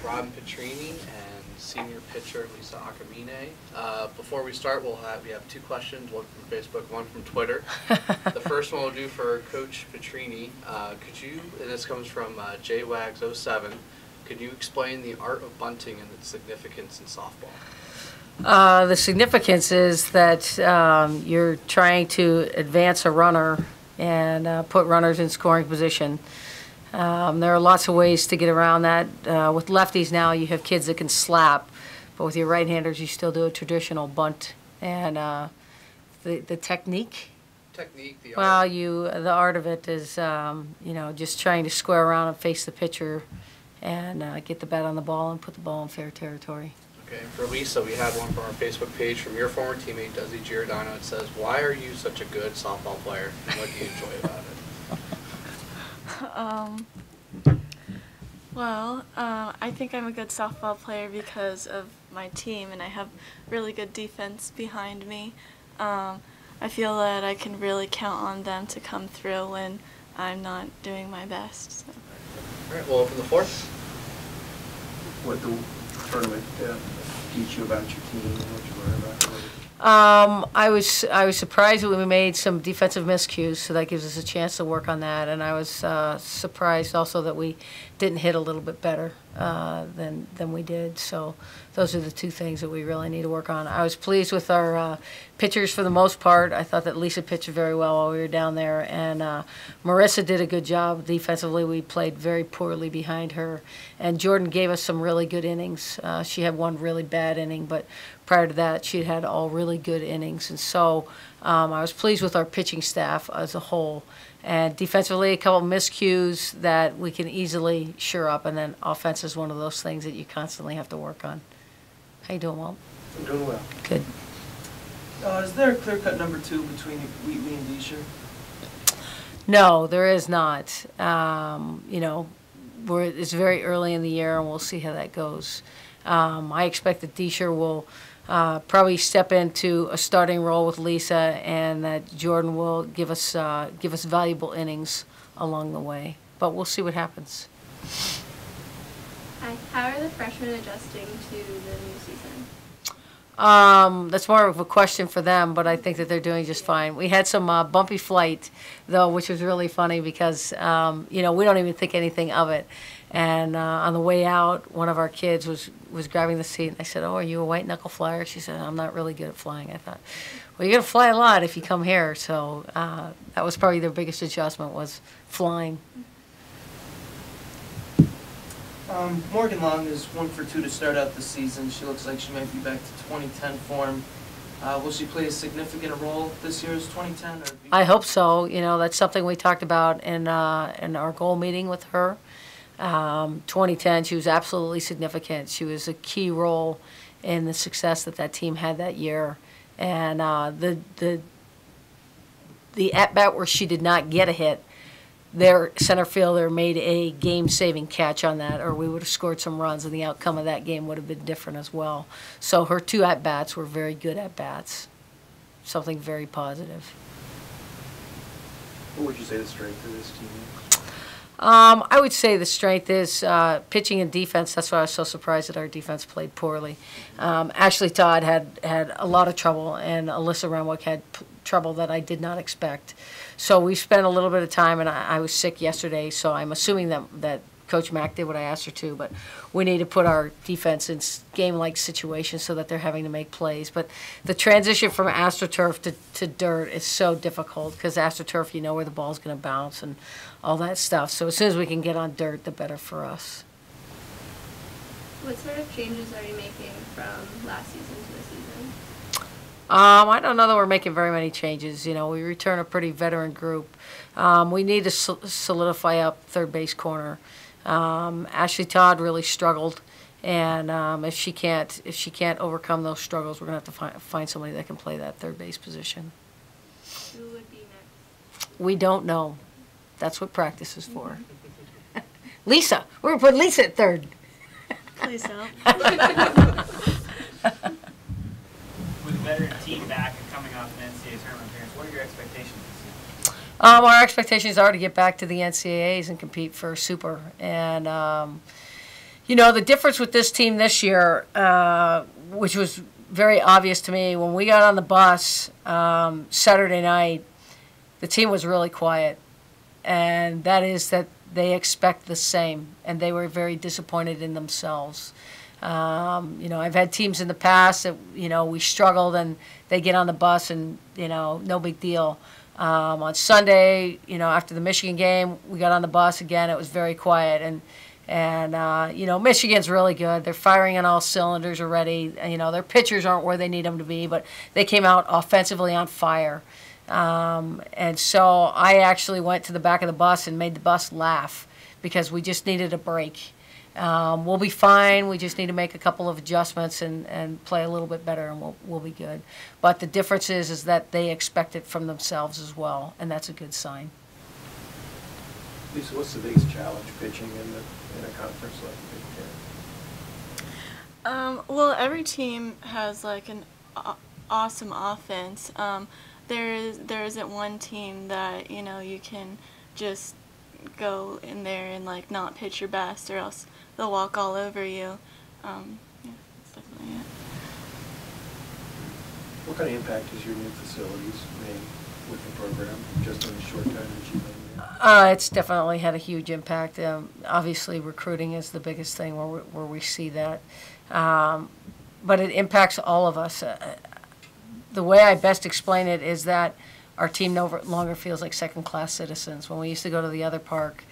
Robin Petrini and senior pitcher Lisa Acamine. Before we start, we have two questions, one from Facebook, one from Twitter. The first one we'll do for Coach Petrini. Could you, and this comes from JWags07, could you explain the art of bunting and its significance in softball? The significance is that you're trying to advance a runner and put runners in scoring position. There are lots of ways to get around that. With lefties now, you have kids that can slap, but with your right-handers, you still do a traditional bunt. And the technique? Technique, the art. Well, the art of it is, just trying to square around and face the pitcher and get the bat on the ball and put the ball in fair territory. Okay, for Lisa, we had one from our Facebook page from your former teammate, Desi Giordano. It says, why are you such a good softball player, and what do you enjoy about it? I think I'm a good softball player because of my team, and I have really good defense behind me. I feel that I can really count on them to come through when I'm not doing my best. So. All right, we'll open the floor. What the tournament teach you about your team and what you learn about it? I was surprised that we made some defensive miscues, so that gives us a chance to work on that. And I was surprised also that we didn't hit a little bit better than we did. So those are the two things that we really need to work on. I was pleased with our pitchers for the most part. I thought that Lisa pitched very well while we were down there, and Marissa did a good job defensively. We played very poorly behind her, and Jordan gave us some really good innings. She had one really bad inning, but prior to that, she'd had all really good innings. And so I was pleased with our pitching staff as a whole. And defensively, a couple of miscues that we can easily shore up. And then offense is one of those things that you constantly have to work on. How you doing, Walt? I'm doing well. Good. Is there a clear-cut number 2 between Wheatley and Deisher? No, there is not. It's very early in the year, and we'll see how that goes. I expect that Deisher will probably step into a starting role with Lisa, and that Jordan will give us valuable innings along the way. But we'll see what happens. Hi. How are the freshmen adjusting to the new season? That's more of a question for them, but I think that they're doing just fine. We had some bumpy flight, though, which was really funny because, we don't even think anything of it. And on the way out, one of our kids was grabbing the seat. And I said, "Oh, are you a white knuckle flyer?" She said, "I'm not really good at flying." I thought, well, you're going to fly a lot if you come here. So that was probably their biggest adjustment, was flying. Morgan Long is 1 for 2 to start out the season. She looks like she might be back to 2010 form. Will she play a significant role this year's 2010? I hope so. That's something we talked about in our goal meeting with her. 2010, she was absolutely significant. She was a key role in the success that team had that year. And the at-bat where she did not get a hit, their center fielder made a game-saving catch on that, or we would have scored some runs, and the outcome of that game would have been different as well. So her 2 at-bats were very good at-bats, something very positive. What would you say the strength of this team is? I would say the strength is pitching and defense. That's why I was so surprised that our defense played poorly. Ashley Todd had a lot of trouble, and Alyssa Renwick had trouble that I did not expect. So we spent a little bit of time, and I was sick yesterday, so I'm assuming that Coach Mack did what I asked her to, but we need to put our defense in game-like situations so that they're having to make plays. But the transition from AstroTurf to dirt is so difficult because AstroTurf, you know where the ball's going to bounce and all that stuff. So as soon as we can get on dirt, the better for us. What sort of changes are you making from last season to this season? I don't know that we're making very many changes. We return a pretty veteran group. We need to solidify up third base corner. Ashley Todd really struggled, and if she can't overcome those struggles, we're going to have to find somebody that can play that third base position. Who would be next? We don't know. That's what practice is for. Lisa, we're going to put Lisa at third. Please don't. With a veteran team back and coming off an NCAA tournament appearance, what are your expectations this year? Our expectations are to get back to the NCAAs and compete for Super. And, You know, the difference with this team this year, which was very obvious to me, when we got on the bus Saturday night, the team was really quiet. And that is that they expect the same, and they were very disappointed in themselves. You know, I've had teams in the past that, you know, we struggled and they get on the bus and, you know, no big deal. On Sunday, you know, after the Michigan game, we got on the bus again. It was very quiet. And you know, Michigan's really good. They're firing on all cylinders already. You know, their pitchers aren't where they need them to be, but they came out offensively on fire. And so I actually went to the back of the bus and made the bus laugh because we just needed a break. We'll be fine. We just need to make a couple of adjustments and play a little bit better, and we'll be good. But the difference is that they expect it from themselves as well, and that's a good sign. Lisa, what's the biggest challenge pitching in a conference like the Big Ten? Well, every team has like an awesome offense. There isn't one team that, you know, you can just go in there and like not pitch your best, or else they'll walk all over you. Yeah, that's definitely it. What kind of impact has your new facilities made with the program just in the short time that you've been there? It's definitely had a huge impact. Obviously, recruiting is the biggest thing where we see that. But it impacts all of us. The way I best explain it is that our team no longer feels like second-class citizens. When we used to go to the other park,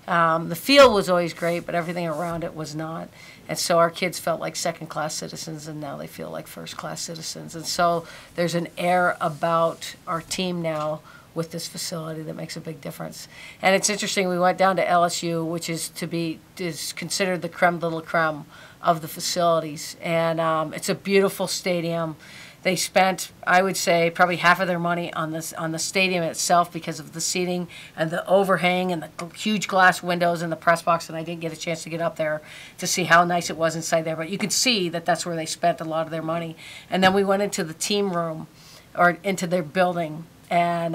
the field was always great, but everything around it was not. And so our kids felt like second-class citizens, and now they feel like first-class citizens. And so there's an air about our team now with this facility that makes a big difference. And it's interesting, we went down to LSU, which is considered the creme de la creme of the facilities. And it's a beautiful stadium. They spent, I would say, probably half of their money on the stadium itself because of the seating and the overhang and the huge glass windows in the press box. And I didn't get a chance to get up there to see how nice it was inside there. But you could see that that's where they spent a lot of their money. And then we went into the team room, or into their building. And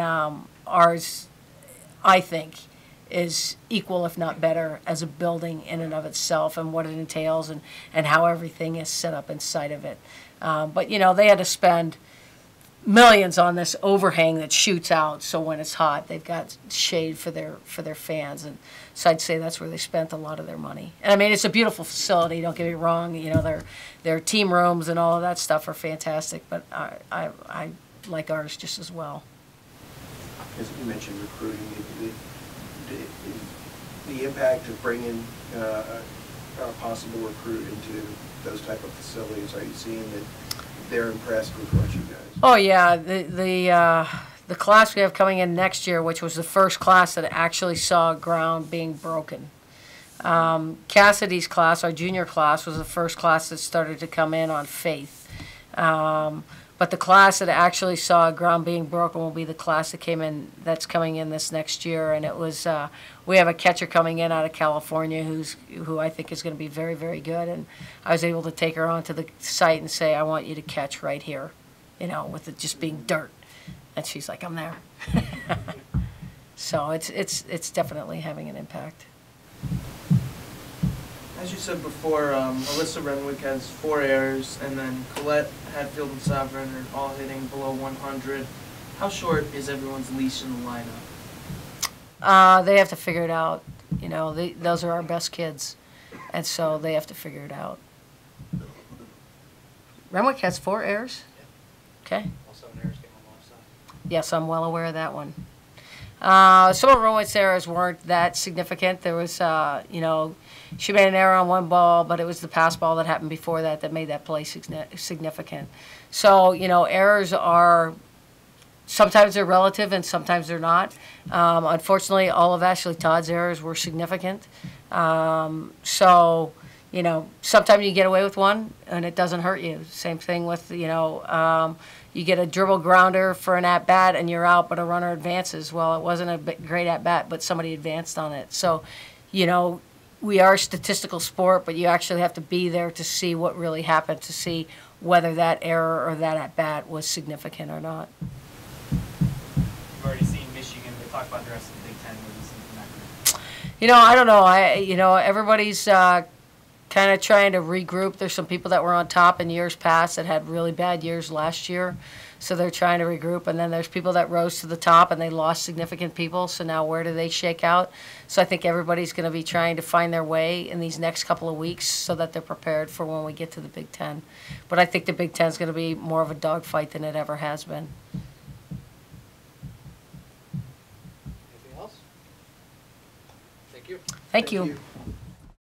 ours, I think, is equal, if not better, as a building in and of itself and what it entails and how everything is set up inside of it. But, you know, they had to spend millions on this overhang that shoots out, so when it's hot, they've got shade for their fans. And so I'd say that's where they spent a lot of their money. And, I mean, it's a beautiful facility, don't get me wrong. You know, their team rooms and all of that stuff are fantastic, but I like ours just as well. As you mentioned recruiting, the impact of bringing a possible recruit into those type of facilities, are you seeing that they're impressed with what you guys? Oh yeah, the class we have coming in next year, which was the first class that actually saw ground being broken. Cassidy's class, our junior class, was the first class that started to come in on faith. But the class that actually saw ground being broken will be the class that's coming in this next year. And it was, we have a catcher coming in out of California who I think is going to be very, very good. And I was able to take her onto the site and say, I want you to catch right here, you know, with it just being dirt. And she's like, I'm there. So it's definitely having an impact. As you said before, Alyssa Renwick has 4 errors, and then Colette, Hatfield, and Sovereign are all hitting below 100. How short is everyone's leash in the lineup? They have to figure it out. You know, those are our best kids, and so they have to figure it out. Renwick has 4 errors? Okay. All 7 errors came on the left side. Yes, I'm well aware of that one. Some of Renwick's errors weren't that significant. There was, you know, she made an error on one ball, but it was the pass ball that happened before that made that play significant. So, you know, errors are, sometimes they're relative and sometimes they're not. Unfortunately, all of Ashley Todd's errors were significant. So, you know, sometimes you get away with one and it doesn't hurt you. Same thing with, you know, you get a dribble grounder for an at-bat and you're out, but a runner advances. Well, it wasn't a great at-bat, but somebody advanced on it. So, you know, we are a statistical sport, but you actually have to be there to see what really happened, to see whether that error or that at-bat was significant or not. You've already seen Michigan, but talk about the rest of the Big Ten. What do you see from that group? You know, I don't know. You know, everybody's kind of trying to regroup. There's some people that were on top in years past that had really bad years last year. So they're trying to regroup. And then there's people that rose to the top and they lost significant people. So now where do they shake out? So I think everybody's going to be trying to find their way in these next couple of weeks so that they're prepared for when we get to the Big Ten. But I think the Big Ten is going to be more of a dogfight than it ever has been. Anything else? Thank you. Thank you.